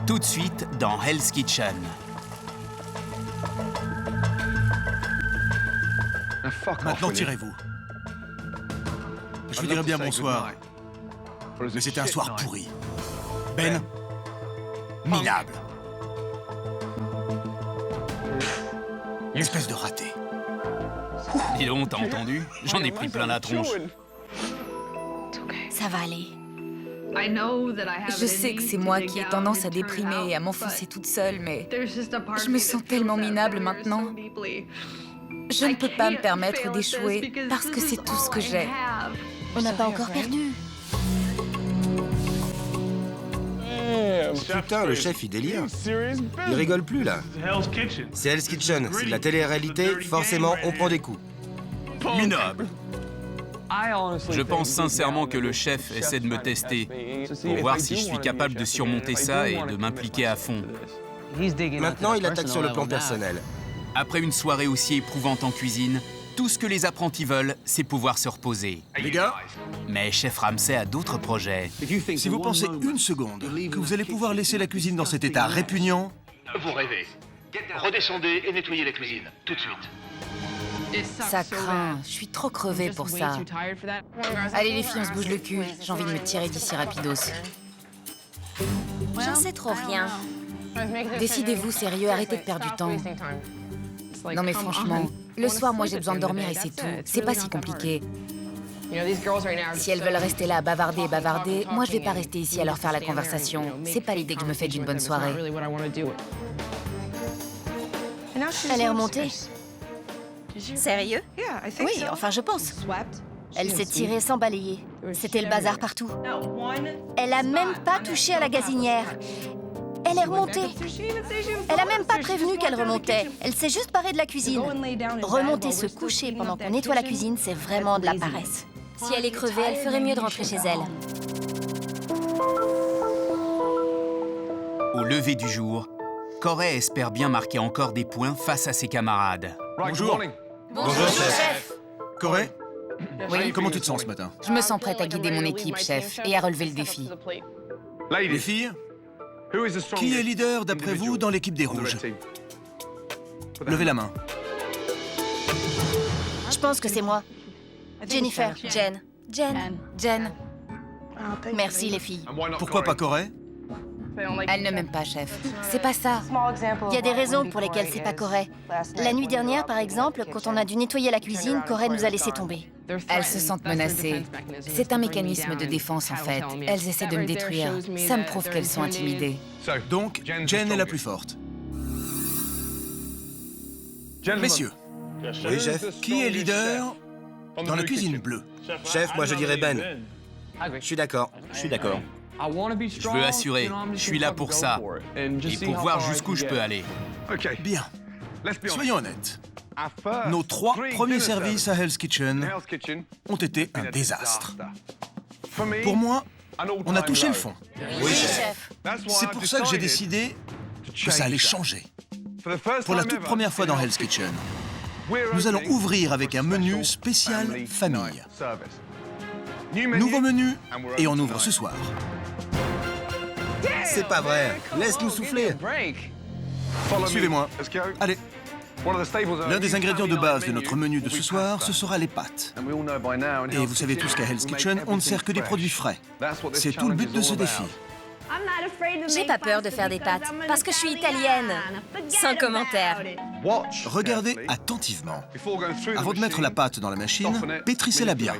Tout de suite dans Hell's Kitchen. Maintenant, tirez-vous. Je vous dirai bien bonsoir. Mais c'était un soir pourri. Ben, minable. Espèce de raté. Dis donc, t'as entendu? J'en ai pris plein la tronche. Ça va aller. Je sais que c'est moi qui ai tendance à déprimer et à m'enfoncer toute seule, mais je me sens tellement minable maintenant. Je ne peux pas me permettre d'échouer parce que c'est tout ce que j'ai. On n'a pas encore perdu. Putain, le chef, il délire. Il rigole plus, là. C'est Hell's Kitchen. C'est de la télé-réalité. Forcément, on prend des coups. Minable. Je pense sincèrement que le chef essaie de me tester pour voir si je suis capable de surmonter ça et de m'impliquer à fond. Maintenant, il attaque sur le plan personnel. Après une soirée aussi éprouvante en cuisine, tout ce que les apprentis veulent, c'est pouvoir se reposer. Les gars, Mais Chef Ramsay a d'autres projets. si vous pensez une seconde que vous allez pouvoir laisser la cuisine dans cet état répugnant, Vous rêvez. Redescendez et nettoyez la cuisine, tout de suite. Ça craint. Je suis trop crevée pour ça. Allez les filles, on se bouge le cul. J'ai envie de me tirer d'ici rapidos. J'en sais trop rien. Décidez-vous, sérieux, arrêtez de perdre du temps. Non mais franchement, le soir, moi j'ai besoin de dormir et c'est tout. C'est pas si compliqué. Si elles veulent rester là à bavarder et bavarder, moi je vais pas rester ici à leur faire la conversation. C'est pas l'idée que je me fais d'une bonne soirée. Elle est remontée. Sérieux? Oui, enfin je pense. Elle s'est tirée sans balayer. C'était le bazar partout. Elle a même pas touché à la gazinière. Elle est remontée. Elle a même pas prévenu qu'elle remontait. Elle s'est juste barrée de la cuisine. Remonter se coucher pendant qu'on nettoie la cuisine, c'est vraiment de la paresse. Si elle est crevée, elle ferait mieux de rentrer chez elle. Au lever du jour, Corey espère bien marquer encore des points face à ses camarades. bonjour. Bonjour, chef. Corey, Oui, comment tu te sens ce matin? je me sens prête à guider mon équipe, chef, et à relever le défi. Les filles, qui est leader d'après vous dans l'équipe des Rouges? Levez la main. Je pense que c'est moi. Jennifer, Jen. Jen, Merci les filles. Pourquoi pas Corey? elle ne m'aime pas, chef. C'est pas ça. Il y a des raisons pour lesquelles c'est pas Corey. La nuit dernière, par exemple, quand on a dû nettoyer la cuisine, Corey nous a laissé tomber. Elles se sentent menacées. C'est un mécanisme de défense, en fait. Elles essaient de me détruire. Ça me prouve qu'elles sont intimidées. Donc, Jen est la plus forte. Messieurs, Oui, chef. qui est leader dans la cuisine bleue? Chef, moi je dirais Ben. Je suis d'accord. Je veux assurer, je suis là pour ça. Et pour voir jusqu'où je peux aller. Bien. Soyons honnêtes. Nos 3 premiers services à Hell's Kitchen ont été un désastre. Pour moi, on a touché le fond. Oui, chef. C'est pour ça que j'ai décidé que ça allait changer. Pour la toute première fois dans Hell's Kitchen, nous allons ouvrir avec un menu spécial famille. Nouveau menu, et on ouvre ce soir. C'est pas vrai. Laisse-nous souffler. Suivez-moi. Allez. L'un des ingrédients de base de notre menu de ce soir, ce sera les pâtes. Et vous savez tous qu'à Hell's Kitchen, on ne sert que des produits frais. C'est tout le but de ce défi. J'ai pas peur de faire des pâtes, parce que je suis italienne. Sans commentaire. Regardez attentivement. Avant de mettre la pâte dans la machine, pétrissez-la bien.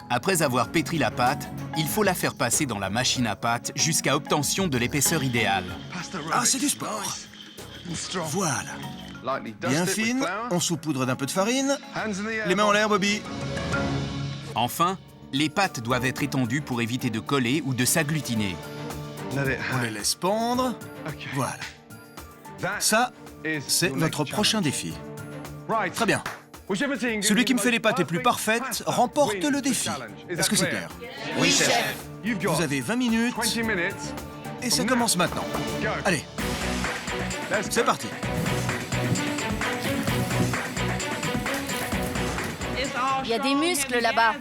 Après avoir pétri la pâte, il faut la faire passer dans la machine à pâte jusqu'à obtention de l'épaisseur idéale. Ah, c'est du sport. Voilà. Bien fine, on saupoudre d'un peu de farine. Les mains en l'air, Bobby. Enfin, les pâtes doivent être étendues pour éviter de coller ou de s'agglutiner. On les laisse pendre. Voilà. Ça, c'est notre prochain défi. Très bien. Celui qui me fait les pâtes les plus parfaites remporte le défi. Est-ce que c'est clair? Oui, chef. Vous avez 20 minutes et ça commence maintenant. Allez, c'est parti. Il y a des muscles là-bas.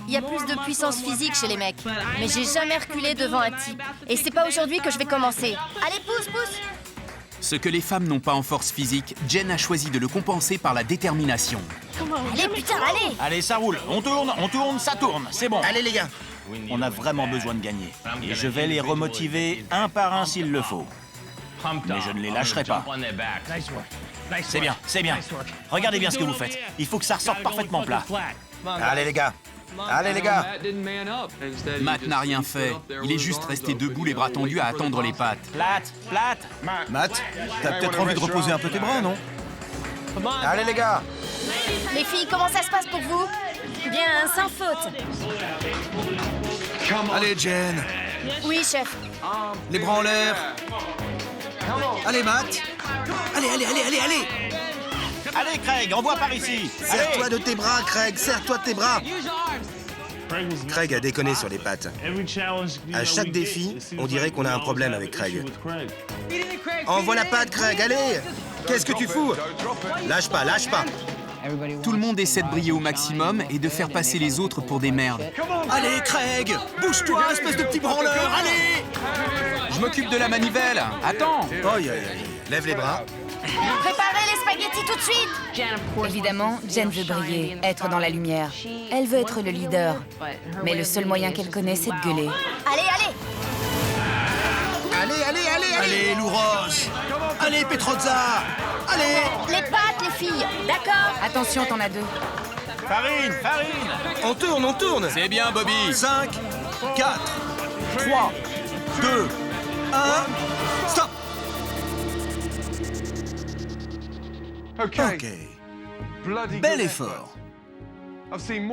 Il y a plus de puissance physique chez les mecs. Mais j'ai jamais reculé devant un type. Et c'est pas aujourd'hui que je vais commencer. Allez, pousse, pousse! Ce que les femmes n'ont pas en force physique, Jen a choisi de le compenser par la détermination. Allez, putain, allez! Allez, ça roule. On tourne, ça tourne. C'est bon. Allez, les gars. On a vraiment besoin de gagner. Et je vais les remotiver un par un s'il le faut. Mais je ne les lâcherai pas. C'est bien, c'est bien. Regardez bien ce que vous faites. Il faut que ça ressorte parfaitement plat. Allez, les gars. Allez, les gars. Matt n'a rien fait. Il est juste resté debout, les bras tendus, à attendre les pattes. Plate. Matt, t'as peut-être envie de reposer un peu tes bras, non? Allez, les gars. Les filles, comment ça se passe pour vous? Bien, sans faute. Allez, Jen. Oui, chef. Les bras en l'air. Allez, Matt. Allez. Allez, Craig, envoie par ici. Serre-toi de tes bras, Craig. Serre-toi de tes bras. Craig a déconné sur les pattes. À chaque défi, on dirait qu'on a un problème avec Craig. Envoie la patte, Craig, allez! Qu'est-ce que tu fous? Lâche pas. Tout le monde essaie de briller au maximum et de faire passer les autres pour des merdes. Allez, Craig. Bouge-toi, espèce de petit branleur. Allez. Je m'occupe de la manivelle. Attends. Aïe. Lève les bras. Préparez les spaghettis tout de suite! Évidemment, Jen veut briller, être dans la lumière. Elle veut être le leader. Mais le seul moyen qu'elle connaît, c'est de gueuler. Allez! Allez, Lou Ross. Allez, Petrozza. Allez. Les pattes, les filles! D'accord? Attention, t'en as deux. Farine. On tourne. C'est bien, Bobby. 5, 4, 3, 2, 1. Stop. Ok. Bel effort.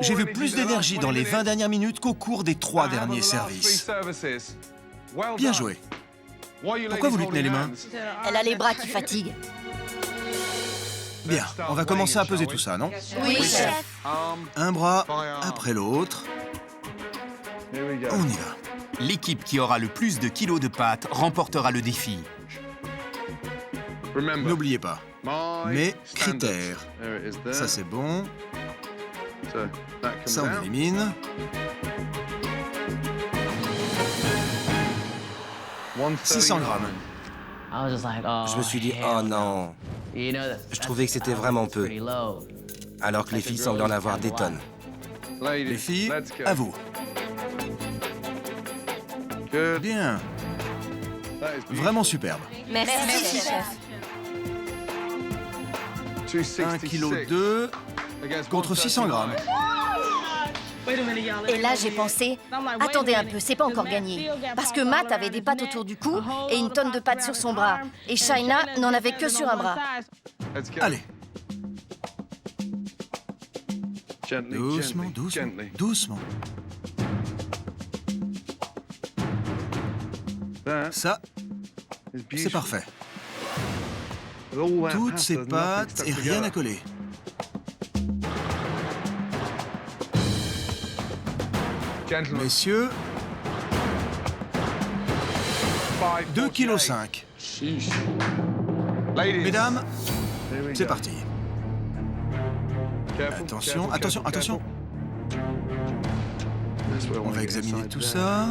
J'ai vu plus d'énergie dans les 20 dernières minutes qu'au cours des 3 derniers services. Bien joué. Pourquoi vous lui tenez les mains? Elle a les bras qui fatiguent. Bien, on va commencer à peser tout ça, non? Oui, chef. Un bras après l'autre. On y va. L'équipe qui aura le plus de kilos de pâtes remportera le défi. N'oubliez pas, mes critères. Ça, c'est bon. Ça, on élimine. 600 grammes. Je me suis dit, oh non. Je trouvais que c'était vraiment peu. Alors que les filles semblent en avoir des tonnes. Les filles, à vous. Bien. Vraiment superbe. Merci, chef. 1,2 kg contre 600 grammes. Et là, j'ai pensé, attendez un peu, c'est pas encore gagné. Parce que Matt avait des pattes autour du cou et une tonne de pattes sur son bras. Et Shaina n'en avait que sur un bras. Allez. Doucement. Ça, c'est parfait. Toutes ces pattes et rien à coller. Messieurs, 2,5 kg. Mesdames, c'est parti. Attention. On va examiner tout ça.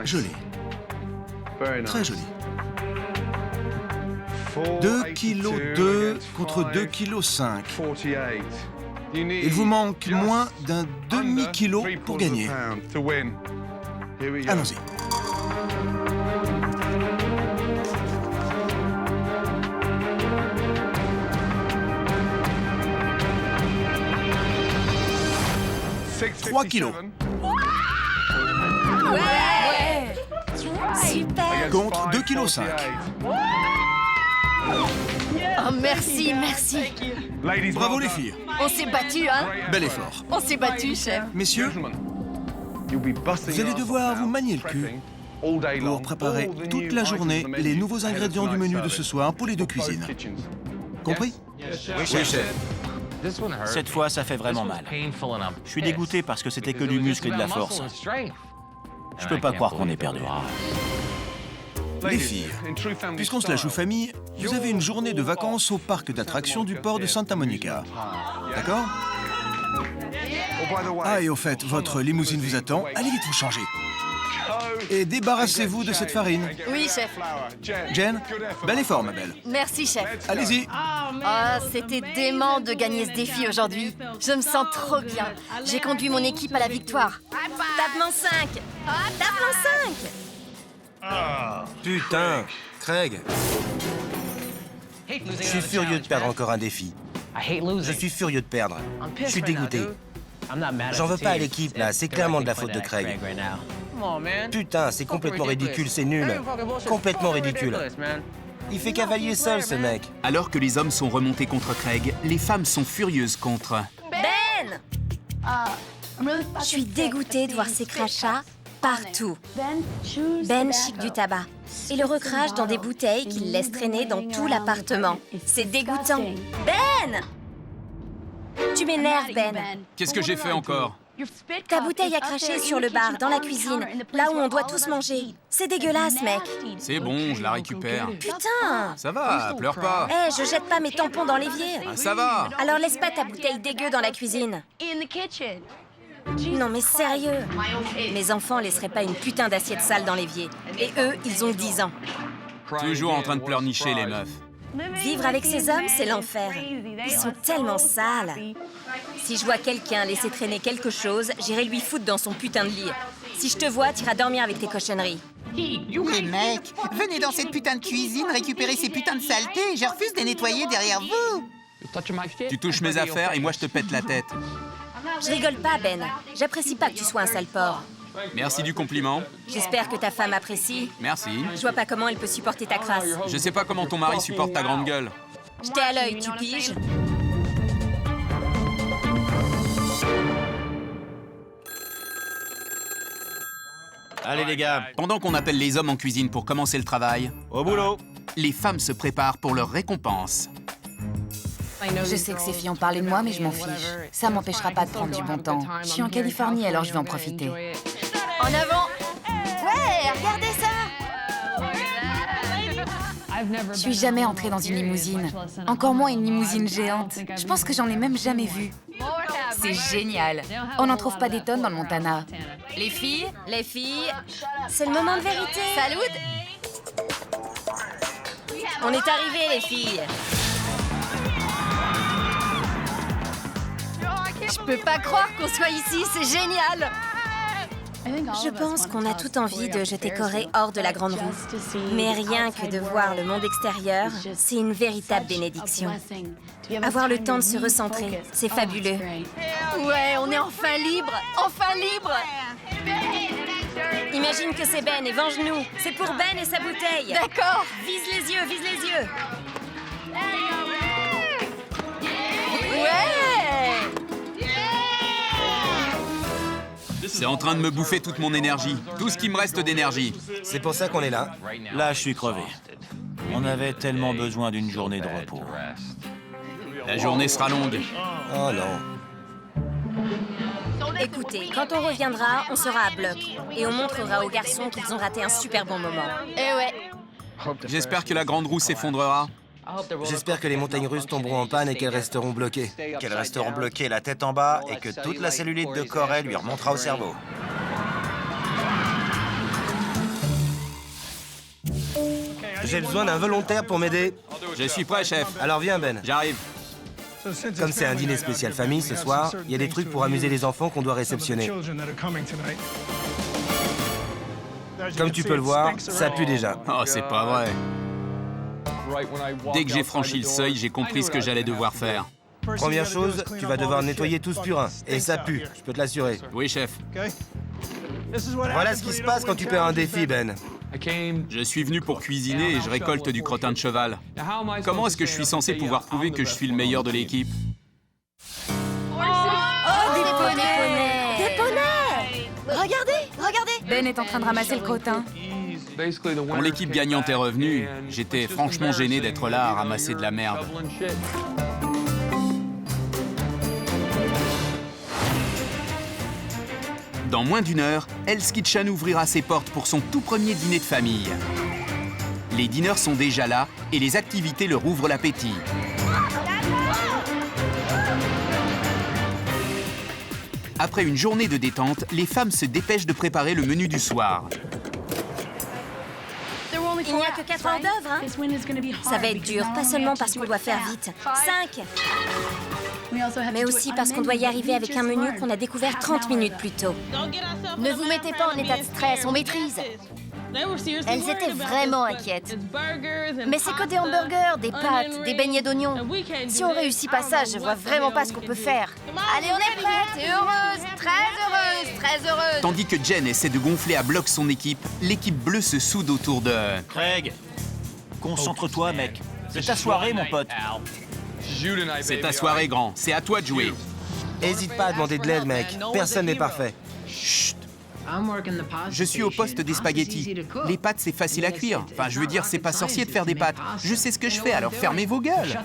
Joli. Très joli. 2,2 kg contre 2,5 kg. Il vous manque moins d'un demi-kilo pour gagner. Allons-y. « 3 kilos. Ouais! Super! Contre 2,5 kg. Oh, merci. Bravo les filles. On s'est battus, hein? Bel effort. On s'est battus, chef. Messieurs, vous allez devoir vous manier le cul pour préparer toute la journée les nouveaux ingrédients du menu de ce soir pour les deux cuisines. Compris? Oui, chef. Cette fois, ça fait vraiment mal. Je suis dégoûté parce que c'était que du muscle et de la force. Je peux pas croire qu'on ait perdu. Les filles, puisqu'on se la joue famille, vous avez une journée de vacances au parc d'attractions du port de Santa Monica. D'accord? Ah, et au fait, votre limousine vous attend. Allez vite vous changer. Et débarrassez-vous de cette farine. Oui, chef. Jen, bel effort, ma belle. Merci, chef. Allez-y. Ah, c'était dément de gagner ce défi aujourd'hui. Je me sens trop bien. J'ai conduit mon équipe à la victoire. Tapement 5. Tapement 5. Putain, Craig. Je suis furieux de perdre encore un défi. Je suis furieux de perdre. Je suis dégoûté. J'en veux pas à l'équipe, là. C'est clairement de la faute de Craig. Putain, c'est complètement ridicule, c'est nul. Complètement ridicule. Il fait cavalier seul, ce mec. Alors que les hommes sont remontés contre Craig, les femmes sont furieuses contre... Ben! Je suis dégoûtée de voir ces crachats partout. Ben chic du tabac. Et le recrache dans des bouteilles qu'il laisse traîner dans tout l'appartement. C'est dégoûtant. Ben! Tu m'énerves, Ben. Qu'est-ce que j'ai fait encore? Ta bouteille a craché sur le bar, dans la cuisine, là où on doit tous manger. C'est dégueulasse, mec. C'est bon, je la récupère. Putain! Ça va, pleure pas. Eh, je jette pas mes tampons dans l'évier. Ah, ça va. Alors laisse pas ta bouteille dégueu dans la cuisine. Non mais sérieux. Mes enfants laisseraient pas une putain d'assiette sale dans l'évier. Et eux, ils ont 10 ans. Toujours en train de pleurnicher, les meufs. Vivre avec ces hommes, c'est l'enfer. Ils sont tellement sales. Si je vois quelqu'un laisser traîner quelque chose, j'irai lui foutre dans son putain de lit. Si je te vois, t'iras dormir avec tes cochonneries. Les mecs, venez dans cette putain de cuisine récupérer ces putains de saletés. Je refuse de les nettoyer derrière vous. Tu touches mes affaires et moi je te pète la tête. Je rigole pas, Ben. J'apprécie pas que tu sois un sale porc. Merci du compliment. J'espère que ta femme apprécie. Merci. Je vois pas comment elle peut supporter ta crasse. Je sais pas comment ton mari supporte ta grande gueule. J'étais à l'œil, tu piges? Allez les gars, Pendant qu'on appelle les hommes en cuisine pour commencer le travail, au boulot. les femmes se préparent pour leur récompense. Je sais que ces filles ont parlé de moi, mais je m'en fiche. Ça m'empêchera pas de prendre du bon temps. Je suis en Californie, alors je vais en profiter. En avant! Ouais, regardez ça! Je suis jamais entrée dans une limousine. Encore moins une limousine géante. Je pense que j'en ai même jamais vu. C'est génial. On n'en trouve pas des tonnes dans le Montana. Les filles, c'est le moment de vérité. Salut! On est arrivés, les filles. Je peux pas croire qu'on soit ici, c'est génial! Je pense qu'on a tout envie de jeter Corey hors de la grande roue. Mais rien que de voir le monde extérieur, c'est une véritable bénédiction. Avoir le temps de se recentrer, c'est fabuleux. Ouais, on est enfin libre! Enfin libre! Imagine que c'est Ben et venge-nous. C'est pour Ben et sa bouteille. D'accord. Vise les yeux, vise les yeux. Ouais! C'est en train de me bouffer toute mon énergie. Tout ce qui me reste d'énergie. C'est pour ça qu'on est là. Là, je suis crevé. On avait tellement besoin d'une journée de repos. La journée sera longue. Oh non. Écoutez, quand on reviendra, on sera à bloc. Et on montrera aux garçons qu'ils ont raté un super bon moment. Eh ouais. J'espère que la grande roue s'effondrera. J'espère que les montagnes russes tomberont en panne et qu'elles resteront bloquées. Qu'elles resteront bloquées la tête en bas et que toute la cellulite de Corey lui remontera au cerveau. J'ai besoin d'un volontaire pour m'aider. Je suis prêt, chef. Alors viens, Ben. J'arrive. Comme c'est un dîner spécial famille ce soir, il y a des trucs pour amuser les enfants qu'on doit réceptionner. Comme tu peux le voir, ça pue déjà. Oh, c'est pas vrai. Dès que j'ai franchi le seuil, j'ai compris ce que j'allais devoir faire. Première chose, tu vas devoir nettoyer tout ce purin. Et ça pue, je peux te l'assurer. Oui, chef. Voilà ce qui se passe quand tu perds un défi, Ben. Je suis venu pour cuisiner et je récolte du crottin de cheval. Comment est-ce que je suis censé pouvoir prouver que je suis le meilleur de l'équipe? Oh, des poneys! Des poneys! Regardez! Ben est en train de ramasser le crottin. Quand l'équipe gagnante est revenue, j'étais franchement gêné d'être là à ramasser de la merde. Dans moins d'une heure, Hell's Kitchen ouvrira ses portes pour son tout premier dîner de famille. Les dîners sont déjà là et les activités leur ouvrent l'appétit. Après une journée de détente, les femmes se dépêchent de préparer le menu du soir. Il n'y a que 4 hors d'œuvre, hein? Ça va être dur, pas seulement parce qu'on doit faire vite. 5! Mais aussi parce qu'on doit y arriver avec un menu qu'on a découvert 30 minutes plus tôt. Ne vous mettez pas en état de stress, on maîtrise. Elles étaient vraiment inquiètes. Mais c'est que des hamburgers, des pâtes, des beignets d'oignons. Si on réussit pas ça, je vois vraiment pas ce qu'on peut faire. Allez, on est prêtes et heureuses, très heureuses, très heureuses. Tandis que Jen essaie de gonfler à bloc son équipe, l'équipe bleue se soude autour de... Craig, concentre-toi, mec. C'est ta soirée, mon pote. C'est ta soirée, grand. C'est à toi de jouer. Hésite pas à demander de l'aide, mec. Personne n'est parfait. Chut. Je suis au poste des spaghettis. Les pâtes, c'est facile à cuire. Enfin, je veux dire, c'est pas sorcier de faire des pâtes. Je sais ce que je fais, alors fermez vos gueules.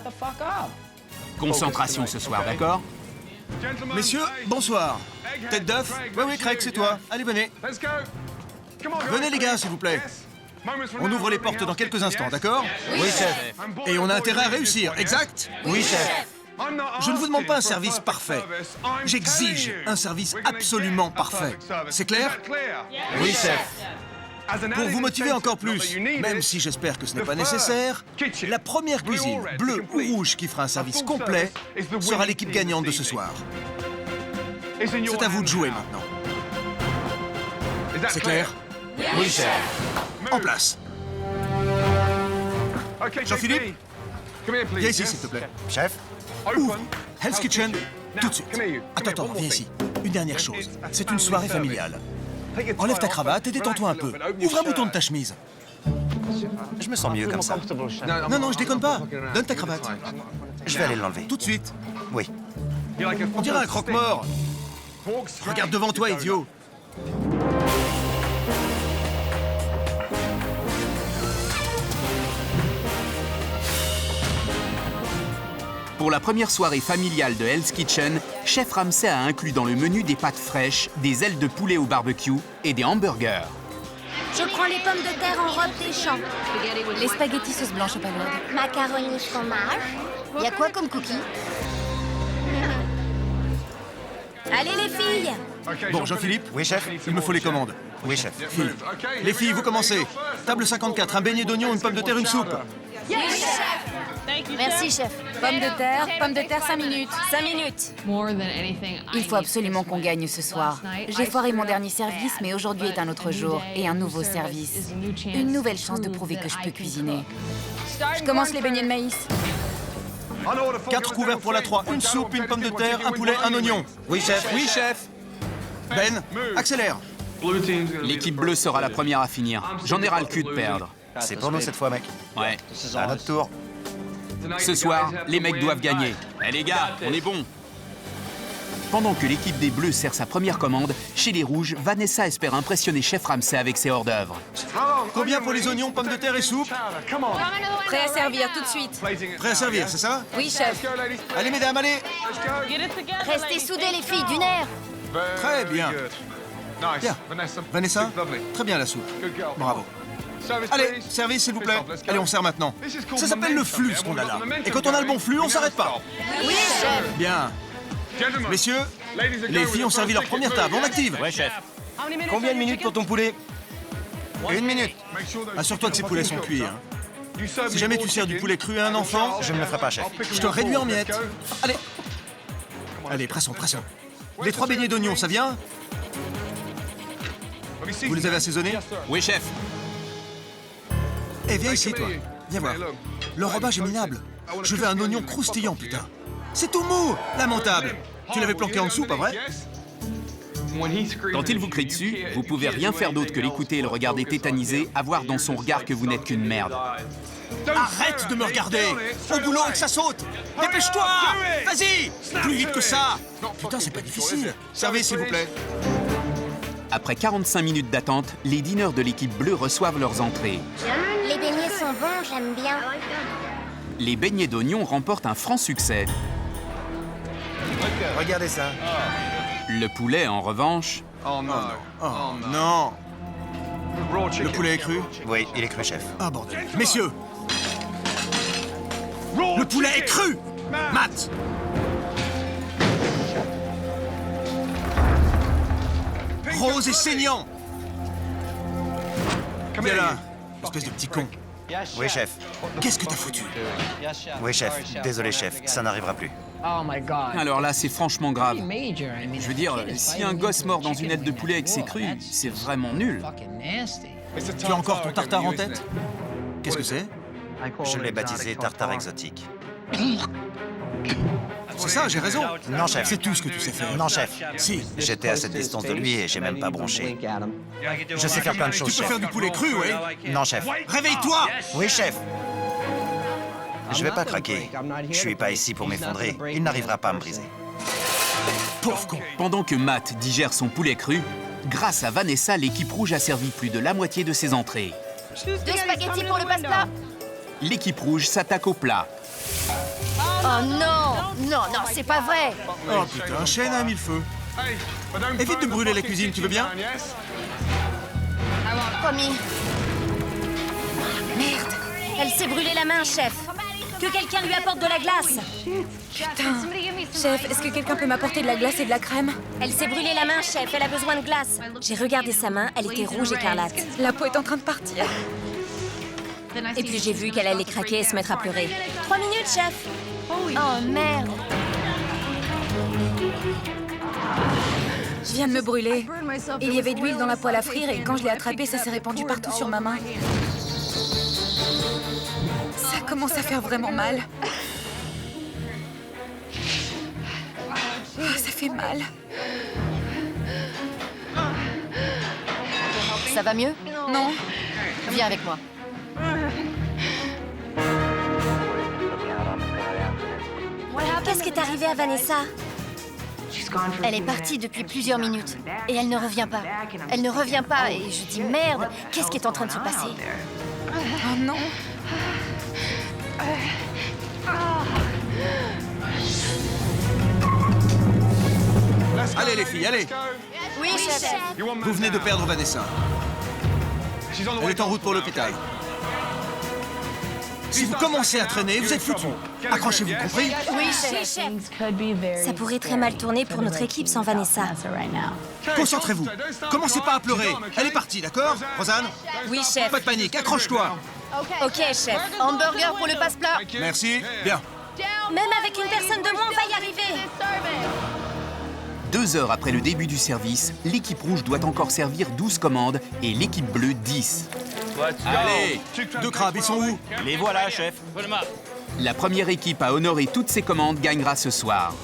Concentration ce soir, d'accord? Messieurs, bonsoir. Tête d'œuf? Oui, Craig, c'est toi. Allez, venez. Venez, les gars, s'il vous plaît. On ouvre les portes dans quelques instants, d'accord? Oui, chef. Et on a intérêt à réussir, exact? Oui, chef. Je ne vous demande pas un service parfait. J'exige un service absolument parfait. C'est clair? Oui, chef. Pour vous motiver encore plus, même si j'espère que ce n'est pas nécessaire, la première cuisine, bleue ou rouge, qui fera un service complet, sera l'équipe gagnante de ce soir. C'est à vous de jouer maintenant. C'est clair? Oui, chef. En place. Jean-Philippe, viens ici, s'il te plaît. Chef? Ouvre Hell's Kitchen tout de suite. Attends, viens ici. Une dernière chose. C'est une soirée familiale. Enlève ta cravate et détends-toi un peu. Ouvre un bouton de ta chemise. Je me sens mieux comme ça. Non, je déconne pas. Donne ta cravate. Je vais aller l'enlever. Tout de suite. Oui. On dirait un croque-mort. Regarde devant toi, idiot. Pour la première soirée familiale de Hell's Kitchen, Chef Ramsay a inclus dans le menu des pâtes fraîches, des ailes de poulet au barbecue et des hamburgers. Je prends les pommes de terre en robe des champs. Les spaghettis sauce blanche au palourde. Macaroni fromage. Y a quoi comme cookie? Allez les filles! Bon, Jean-Philippe? Oui, chef. Il me faut les commandes. Oui, chef. Filles. Les filles, vous commencez. Table 54, un beignet d'oignon, une pomme de terre, une soupe. Merci, chef. Pommes de terre 5 minutes. 5 minutes. Il faut absolument qu'on gagne ce soir. J'ai foiré mon dernier service, mais aujourd'hui est un autre jour et un nouveau service. Une nouvelle chance de prouver que je peux cuisiner. Je commence les beignets de maïs. 4 couverts pour la 3, une soupe, une pomme de terre, un poulet, un oignon. Oui, chef. Oui, chef. Ben, accélère. L'équipe bleue sera la première à finir. J'en ai ras le cul de perdre. C'est pour nous cette fois, mec. Ouais. À notre tour. Ce soir, les mecs doivent gagner. Eh les gars, on est bons. Pendant que l'équipe des Bleus sert sa première commande, chez les Rouges, Vanessa espère impressionner Chef Ramsay avec ses hors-d'œuvre. Combien pour les oignons, pommes de terre et soupe? Prêt à servir tout de suite. Prêt à servir, c'est ça? Oui, chef. Allez, mesdames, allez. Restez soudés, les filles, d'une air. Très bien. Bien. Vanessa, très bien la soupe. Bravo. Allez, service, s'il vous plaît. Allez, on sert maintenant. Ça s'appelle le flux, ce qu'on a là. Et quand on a le bon flux, on s'arrête pas. Oui, chef. Bien. Messieurs, les filles ont servi leur première table. On active. Ouais, chef. Combien de minutes pour ton poulet? 1 minute. Assure-toi que ces poulets sont cuits. Hein. Si jamais tu sers du poulet cru à un enfant, Je ne le ferai pas, chef. je te réduis en miettes. Allez. Allez, pressons. Les 3 beignets d'oignons, ça vient? Vous les avez assaisonnés? Oui, chef. Eh, viens ici, toi. Viens voir. L'enrobage est minable. Je veux un oignon croustillant, putain. C'est tout mou, lamentable. Tu l'avais planqué en dessous, pas vrai? Quand il vous crie dessus, vous pouvez rien faire d'autre que l'écouter et le regarder tétanisé, à voir dans son regard que vous n'êtes qu'une merde. Arrête de me regarder! Au boulot et que ça saute! Dépêche-toi! Vas-y! Plus vite que ça! Putain, c'est pas difficile. Servez, s'il vous plaît. Après 45 minutes d'attente, les dîneurs de l'équipe bleue reçoivent leurs entrées. Les beignets sont bons, j'aime bien. Les beignets d'oignon remportent un franc succès. Regardez ça. Le poulet, en revanche, Oh non! Le poulet est cru? Oui, il est cru, chef. Ah, bordel. Messieurs! Le poulet est cru! Matt! Rose est saignant! Viens là, espèce de petit con. Oui, chef. Qu'est-ce que t'as foutu? Oui, chef. Désolé, chef. Ça n'arrivera plus. Alors là, c'est franchement grave. Je veux dire, si un gosse mord dans une aile de poulet avec ses crues, c'est vraiment nul. Tu as encore ton tartare en tête? Qu'est-ce que c'est? Je l'ai baptisé tartare exotique. C'est ça, j'ai raison. Non, chef. C'est tout ce que tu sais faire. Non, chef. Si. J'étais à cette distance de lui et j'ai même pas bronché. Je sais faire plein de choses, Tu peux chef. faire du poulet cru, oui? Non, chef. Réveille-toi! Oui, chef. Je vais pas craquer. Je suis pas ici pour m'effondrer. Il n'arrivera pas à me briser. Pauvre con. Pendant que Matt digère son poulet cru, grâce à Vanessa, l'équipe rouge a servi plus de la moitié de ses entrées. 2 spaghettis pour le passe-plat. L'équipe rouge s'attaque au plat. Oh non! Non, non, c'est pas vrai! Oh putain, Shane a mis le feu. Évite de brûler la cuisine, tu veux bien? Promis. Merde! Elle s'est brûlée la main, chef! Que quelqu'un lui apporte de la glace! Chef, est-ce que quelqu'un peut m'apporter de la glace et de la crème? Elle s'est brûlée la main, chef, elle a besoin de glace! J'ai regardé sa main, elle était rouge écarlate. La peau est en train de partir. Et puis j'ai vu qu'elle allait craquer et se mettre à pleurer. 3 minutes, chef! Oh merde! Je viens de me brûler. Il y avait de l'huile dans la poêle à frire et quand je l'ai attrapée, ça s'est répandu partout sur ma main. Ça commence à faire vraiment mal. Oh, ça fait mal. Ça va mieux? Non. Viens avec moi. Qu'est-ce qui est arrivé à Vanessa? Elle est partie depuis plusieurs minutes et elle ne revient pas. Elle ne revient pas et je dis merde, qu'est-ce qui est en train de se passer? Oh non. Allez les filles, allez! Oui, chef. Vous venez de perdre Vanessa. Elle est en route pour l'hôpital. Si vous commencez à traîner, vous êtes foutus. Accrochez-vous, compris? Oui, chef. Ça pourrait très mal tourner pour notre équipe sans Vanessa. Concentrez-vous. Commencez pas à pleurer. Elle est partie, d'accord, Rosanne? Oui, chef. Pas de panique, accroche-toi. Ok, chef. Hamburger pour le passe-plat. Merci. Bien. Même avec une personne de moins, on va y arriver. 2 heures après le début du service, l'équipe rouge doit encore servir 12 commandes et l'équipe bleue 10. Allez! 2 crabes, ils sont où? Les voilà, chef. La première équipe à honorer toutes ses commandes gagnera ce soir.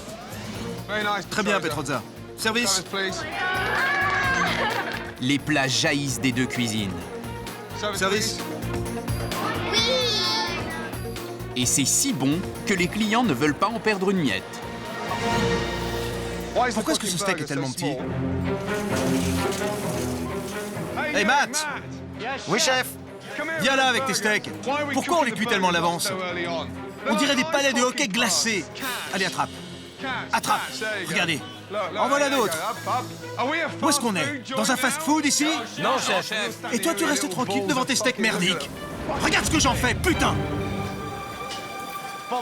Très bien, Petrozza. Service? Les plats jaillissent des 2 cuisines. Service? Et c'est si bon que les clients ne veulent pas en perdre une miette. Pourquoi est-ce que ce steak est tellement petit? Hey Matt! Oui, chef. Viens là avec tes steaks. Pourquoi on les cuit tellement à l'avance? On dirait des palets de hockey glacés. Allez, attrape. Attrape. Regardez. En voilà d'autres. Où est-ce qu'on est? Dans un fast-food ici? Non, chef. Et toi, tu restes tranquille devant tes steaks merdiques. Regarde ce que j'en fais, putain!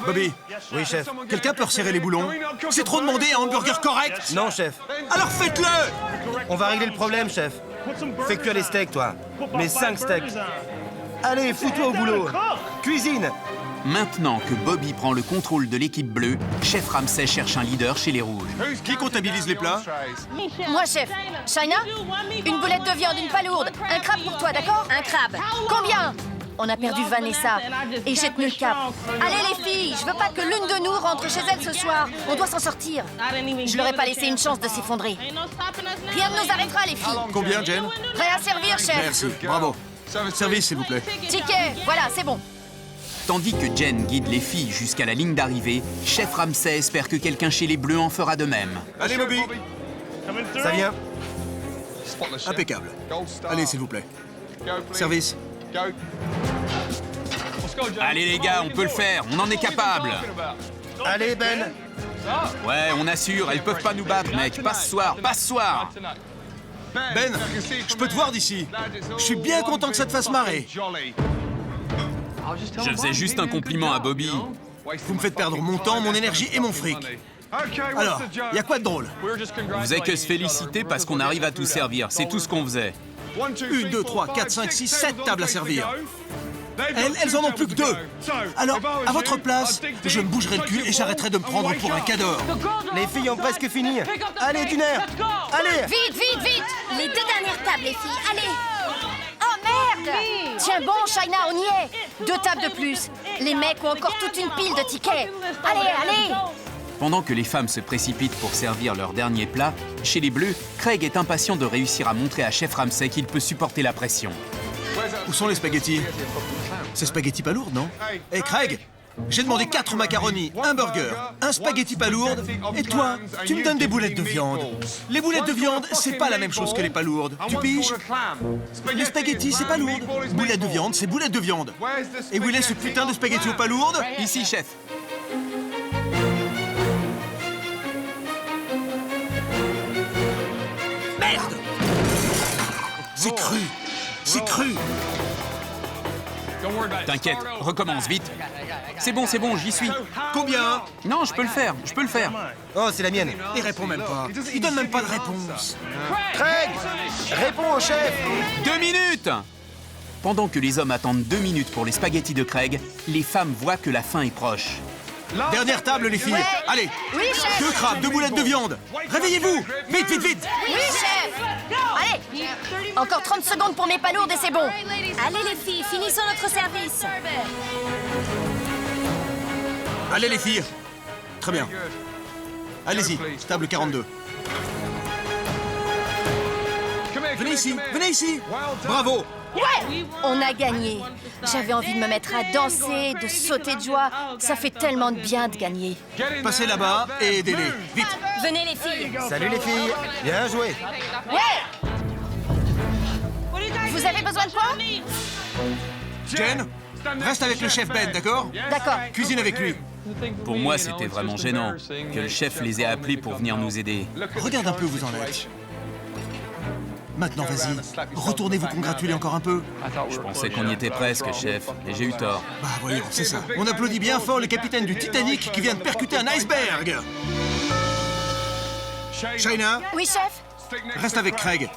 Bobby, Oui, chef. quelqu'un peut resserrer les boulons? C'est trop demandé un hamburger correct? Non, chef. Alors faites-le! On va régler le problème, chef. Fais cuire les steaks, toi. Mais 5 steaks. Allez, fous-toi au boulot. Cuisine. Maintenant que Bobby prend le contrôle de l'équipe bleue, Chef Ramsay cherche un leader chez les rouges. Qui comptabilise les plats? Moi, chef. Shaina? Une boulette de viande, une palourde. Un crabe pour toi, d'accord? Un crabe. Combien? On a perdu Vanessa et j'ai tenu le cap. Allez les filles, je veux pas que l'une de nous rentre chez elle ce soir. On doit s'en sortir. Je leur ai pas laissé une chance de s'effondrer. Rien ne nous arrêtera les filles. Combien, Jen? Prêt à servir, chef? Merci, bravo. Service, s'il vous plaît. Ticket, voilà, c'est bon. Tandis que Jen guide les filles jusqu'à la ligne d'arrivée, Chef Ramsay espère que quelqu'un chez les Bleus en fera de même. Allez, Bobby. Ça vient. Impeccable. Allez, s'il vous plaît. Service. Allez les gars, on peut le faire, on en est capable. Allez, Ben. Ouais, on assure, elles peuvent pas nous battre, mec. Pas ce soir, pas ce soir. Ben, je peux te voir d'ici. Je suis bien content que ça te fasse marrer. Je faisais juste un compliment à Bobby. Vous me faites perdre mon temps, mon énergie et mon fric. Alors, y a quoi de drôle? On faisait que se féliciter parce qu'on arrive à tout servir. C'est tout ce qu'on faisait. 1, 2, 3, 4, 5, 6, 7 tables à servir. Elles en ont plus que 2. Alors, à votre place, je me bougerai le cul et j'arrêterai de me prendre pour un cador. Les filles ont presque fini. Allez, d'une heure. Allez. Vite, vite, vite! Les 2 dernières tables, les filles, allez! Oh merde! Tiens bon, Shaina, on y est! 2 tables de plus. Les mecs ont encore toute une pile de tickets. Allez, allez! Pendant que les femmes se précipitent pour servir leur dernier plat, chez les Bleus, Craig est impatient de réussir à montrer à Chef Ramsay qu'il peut supporter la pression. Où sont les spaghettis? C'est spaghetti palourde, non? Hé, Craig, j'ai demandé 4 macaronis, un burger, un spaghetti palourde, et toi, tu me donnes des boulettes de viande. Les boulettes de viande, c'est pas la même chose que les palourdes. Tu piges? Les spaghettis, c'est palourde. Boulettes de viande, c'est boulettes de viande. Et où il est ce putain de spaghetti aux palourdes? Ici, chef. Merde! C'est cru! C'est cru! T'inquiète, recommence vite. C'est bon, j'y suis. Combien? Non, je peux le faire. Oh, c'est la mienne. Il répond même pas. Il donne même pas de réponse. Craig, réponds au chef. 2 minutes! Pendant que les hommes attendent 2 minutes pour les spaghettis de Craig, les femmes voient que la fin est proche. Dernière table, les filles. Ouais. Allez, Oui, chef! 2 crabes, 2 boulettes de viande. Réveillez-vous! Vite, vite, vite! Oui, chef! Allez! Encore 30 secondes pour mes palourdes et c'est bon! Allez, les filles, finissons notre service! Allez, les filles. Très bien. Allez-y, table 42. Venez ici! Bravo! Ouais! On a gagné! J'avais envie de me mettre à danser, de sauter de joie. Ça fait tellement de bien de gagner. Passez là-bas et aidez-les. Vite! Venez, les filles! Salut les filles. Bien joué. Ouais! Vous avez besoin de quoi? Jen, reste avec le chef Ben, d'accord? D'accord. Cuisine avec lui. Pour moi, c'était vraiment gênant que le chef les ait appelés pour venir nous aider. Regarde un peu où vous en êtes. Maintenant, vas-y. Retournez vous congratuler encore un peu. Je pensais qu'on y était presque, chef, et j'ai eu tort. Bah voyons, c'est ça. On applaudit bien fort le capitaine du Titanic qui vient de percuter un iceberg. Shaina, Oui, chef? reste avec Craig.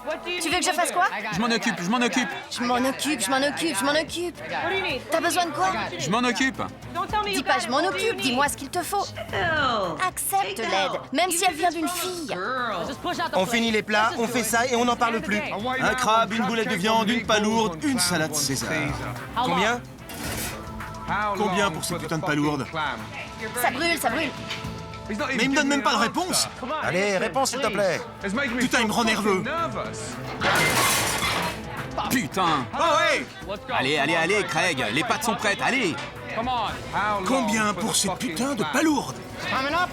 Tu veux que je fasse quoi? Je m'en occupe. Je m'en occupe. T'as besoin de quoi? Je m'en occupe. Dis pas je m'en occupe, dis-moi ce qu'il te faut. Accepte l'aide, même si elle vient d'une fille. On finit les plats, on fait ça et on n'en parle plus. Un crabe, une boulette de viande, une palourde, une salade César. Combien? Combien pour ces putains de palourdes? Ça brûle. Mais il me donne même pas de réponse. Allez, réponds s'il te plaît. Putain, il me rend nerveux. Putain! Oh ouais! Allez, Craig, les pâtes sont prêtes, allez! Combien pour ces putains de palourdes?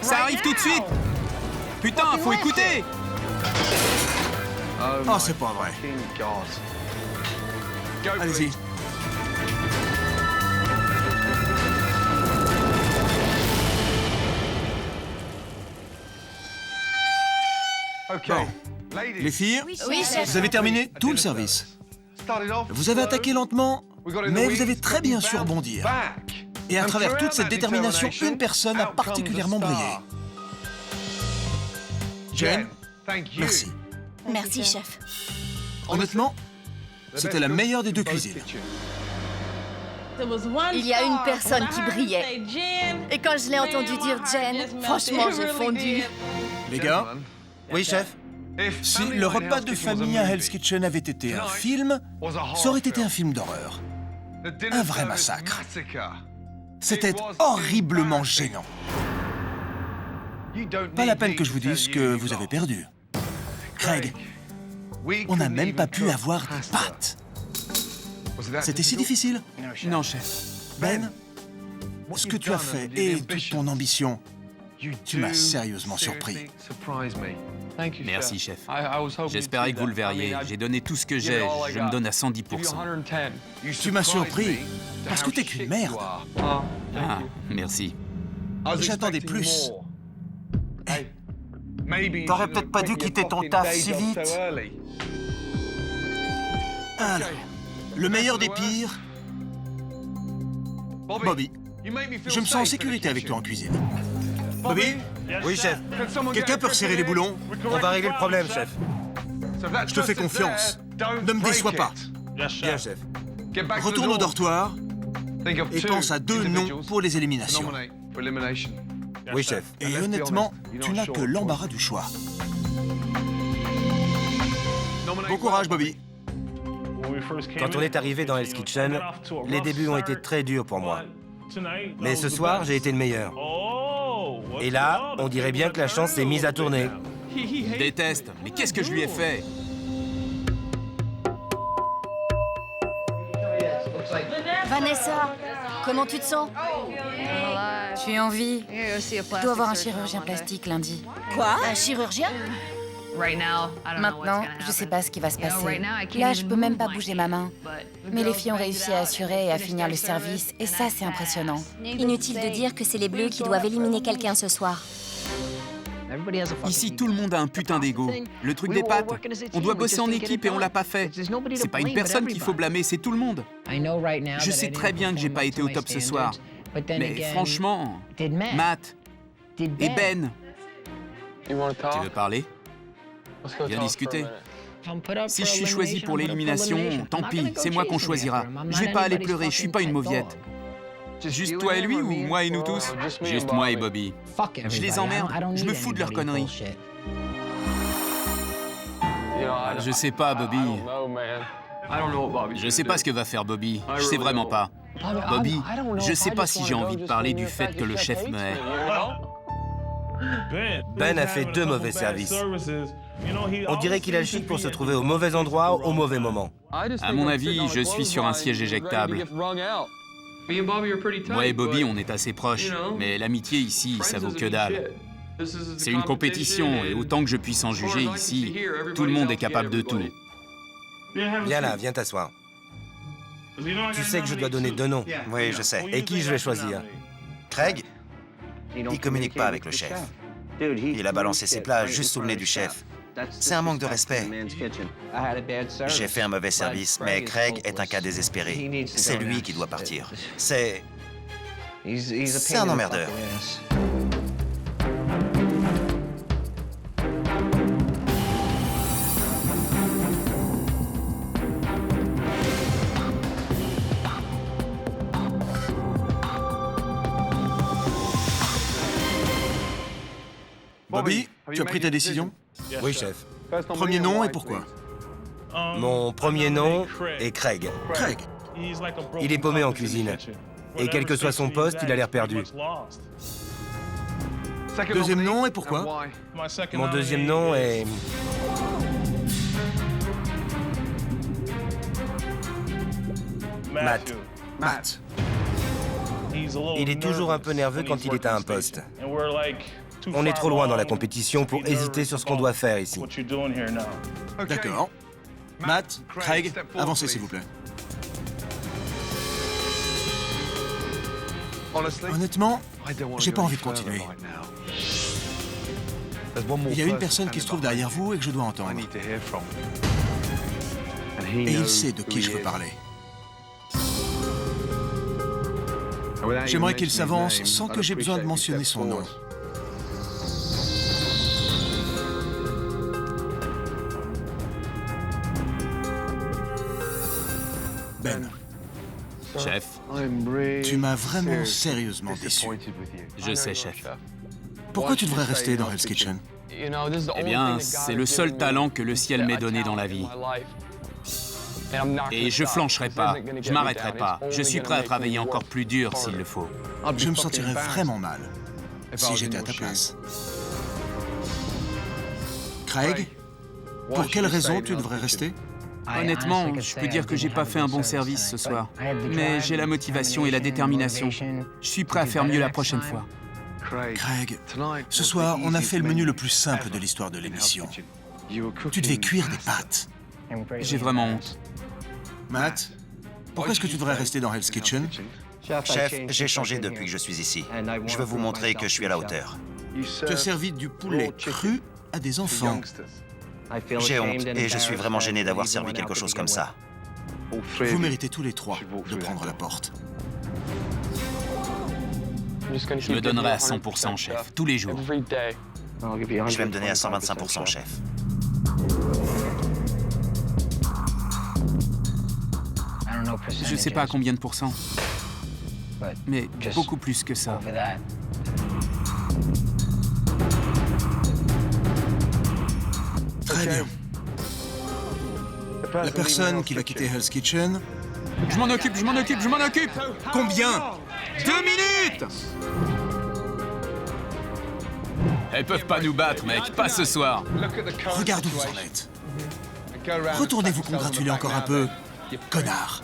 Ça arrive tout de suite! Putain, faut écouter! Oh, c'est pas vrai. Allez-y. Bon, les filles, Oui, chef. vous avez terminé tout le service. Vous avez attaqué lentement, mais vous avez très bien su rebondir. Et à travers toute cette détermination, une personne a particulièrement brillé. Jen, merci. Merci, chef. Honnêtement, c'était la meilleure des 2 cuisines. Il y a une personne qui brillait. Et quand je l'ai entendu dire Jen, franchement, j'ai fondu. Les gars, Oui, chef. si le repas de famille à Hell's Kitchen avait été un film, ça aurait été un film d'horreur. Un vrai massacre. C'était horriblement gênant. Pas la peine que je vous dise que vous avez perdu. Craig, on n'a même pas pu avoir des pâtes. C'était si difficile. Non, chef. Ben, ce que tu as fait et toute ton ambition, tu m'as sérieusement surpris. Merci, chef. J'espérais que vous le verriez. J'ai donné tout ce que j'ai. Je me donne à 110%. Tu m'as surpris parce que t'es qu'une merde. Ah, merci. J'attendais plus. T'aurais peut-être pas dû quitter ton taf si vite. Alors, le meilleur des pires, Bobby. Je me sens en sécurité avec toi en cuisine. Bobby? Oui, chef. Quelqu'un peut resserrer les boulons? On va régler le problème, chef. Je te fais confiance. Ne me déçois pas. Bien, chef. Retourne au dortoir et pense à 2 noms pour les éliminations. Oui, chef. Et honnêtement, tu n'as que l'embarras du choix. Bon courage, Bobby. Quand on est arrivé dans Hell's Kitchen, les débuts ont été très durs pour moi. Mais ce soir, j'ai été le meilleur. Et là, on dirait bien que la chance s'est mise à tourner. Déteste, mais qu'est-ce que je lui ai fait? Vanessa, comment tu te sens? Je suis en vie. Je dois voir un chirurgien plastique lundi. Quoi? Un chirurgien? Maintenant, je sais pas ce qui va se passer. Là, je peux même pas bouger ma main. Mais les filles ont réussi à assurer et à finir le service, et ça, c'est impressionnant. Inutile de dire que c'est les Bleus qui doivent éliminer quelqu'un ce soir. Ici, tout le monde a un putain d'ego. Le truc des pattes, on doit bosser en équipe et on l'a pas fait. C'est pas une personne qu'il faut blâmer, c'est tout le monde. Je sais très bien que j'ai pas été au top ce soir. Mais franchement, Matt et Ben... Tu veux parler? Viens discuter. Si je suis choisi pour l'élimination, tant pis, c'est moi qu'on choisira. Je vais pas aller pleurer, je suis pas une mauviette. Juste toi et lui ou moi et nous tous? Juste moi et Bobby. Je les emmerde, je me fous de leurs conneries. Je sais pas, Bobby. Je sais pas ce que va faire Bobby, je sais vraiment pas. Bobby, je sais pas si j'ai envie de parler du fait que le chef me hait. Ben a fait 2 mauvais services. On dirait qu'il a le chic pour se trouver au mauvais endroit au mauvais moment. À mon avis, je suis sur un siège éjectable. Moi et Bobby, on est assez proches, mais l'amitié ici, ça vaut que dalle. C'est une compétition, et autant que je puisse en juger ici, tout le monde est capable de tout. Viens là, viens t'asseoir. Tu sais que je dois donner 2 noms. Oui, je sais. Et qui je vais choisir? Craig, il communique pas avec le chef. Il a balancé ses plats juste sous le nez du chef. C'est un manque de respect. J'ai fait un mauvais service, mais Craig est un cas désespéré. C'est lui qui doit partir. C'est un emmerdeur. Bobby, tu as pris ta décision? Oui, chef. Premier nom et pourquoi? Mon premier nom est Craig. Craig. Il est paumé en cuisine. Et quel que soit son poste, il a l'air perdu. Deuxième nom et pourquoi? Mon deuxième nom est... Matt. Matt. Il est toujours un peu nerveux quand il est à un poste. On est trop loin dans la compétition pour hésiter sur ce qu'on doit faire ici. D'accord. Matt, Craig, avancez s'il vous plaît. Honnêtement, j'ai pas envie de continuer. Il y a une personne qui se trouve derrière vous et que je dois entendre. Et il sait de qui je veux parler. J'aimerais qu'il s'avance sans que j'ai besoin de mentionner son nom. Ben. Chef, Tu m'as vraiment sérieusement déçu. je sais, chef. Pourquoi tu devrais rester dans Hell's Kitchen? Eh bien, c'est le seul talent que le ciel m'ait donné dans la vie. Et je flancherai pas, je m'arrêterai pas. Je suis prêt à travailler encore plus dur s'il le faut. Je me sentirais vraiment mal si j'étais à ta place. Craig, pour quelle raison tu devrais rester? Honnêtement, je peux dire que j'ai pas fait un bon service ce soir. Mais j'ai la motivation et la détermination. Je suis prêt à faire mieux la prochaine fois. Craig, ce soir, on a fait le menu le plus simple de l'histoire de l'émission. Tu devais cuire des pâtes. J'ai vraiment honte. Matt, pourquoi est-ce que tu devrais rester dans Hell's Kitchen? Chef, j'ai changé depuis que je suis ici. Je veux vous montrer que je suis à la hauteur. Tu as servi du poulet cru à des enfants. J'ai honte et je suis vraiment gêné d'avoir servi quelque chose comme ça. Vous méritez tous les trois de prendre la porte. Je me donnerai à 100%, chef, tous les jours. Je vais me donner à 125%, chef. Je sais pas à combien de pourcents, mais beaucoup plus que ça. Très bien. La personne qui va quitter Hell's Kitchen... Je m'en occupe, je m'en occupe, je m'en occupe! Combien? 2 minutes! Elles peuvent pas nous battre, mec, pas ce soir. Regarde où vous en êtes. Retournez vous congratuler encore un peu, connard.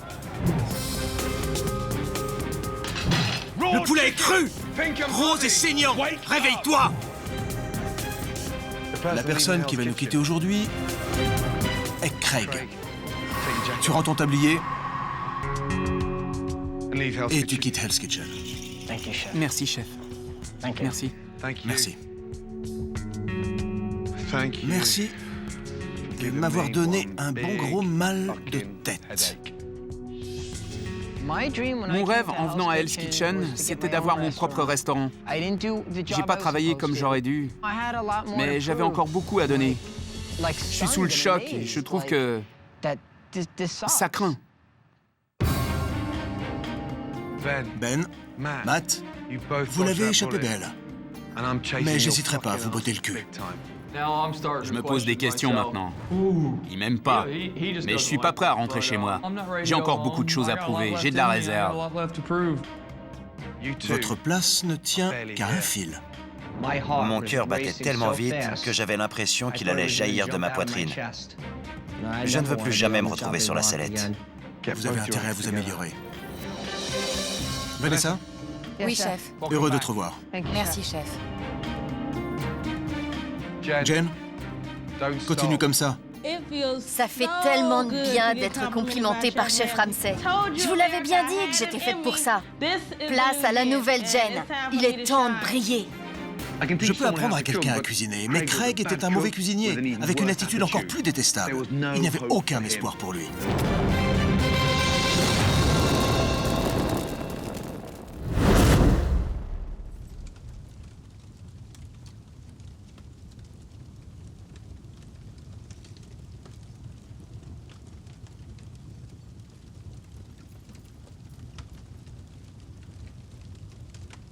Le poulet est cru! Rose et saignant! Réveille-toi! La personne qui va nous quitter aujourd'hui est Craig. Tu rends ton tablier et tu quittes Hell's Kitchen. Merci, chef. Merci. Merci. Merci de m'avoir donné un bon gros mal de tête. Mon rêve en venant à Hell's Kitchen, c'était d'avoir mon propre restaurant. J'ai pas travaillé comme j'aurais dû, mais j'avais encore beaucoup à donner. Je suis sous le choc et je trouve que ça craint. Ben, Matt, vous l'avez échappé belle. Mais j'hésiterai pas à vous botter le cul. Je me pose des questions maintenant. Il m'aime pas, mais je suis pas prêt à rentrer chez moi. J'ai encore beaucoup de choses à prouver, j'ai de la réserve. Votre place ne tient qu'à un fil. Mon cœur battait tellement vite que j'avais l'impression qu'il allait jaillir de ma poitrine. Je ne veux plus jamais me retrouver sur la sellette. Vous avez intérêt à vous améliorer. Vanessa? Oui, chef. Heureux de te revoir. Merci, chef. Jen, continue comme ça. Ça fait tellement de bien d'être complimentée par Chef Ramsay. Je vous l'avais bien dit que j'étais faite pour ça. Place à la nouvelle Jen. Il est temps de briller. Je peux apprendre à quelqu'un à cuisiner, mais Craig était un mauvais cuisinier, avec une attitude encore plus détestable. Il n'y avait aucun espoir pour lui.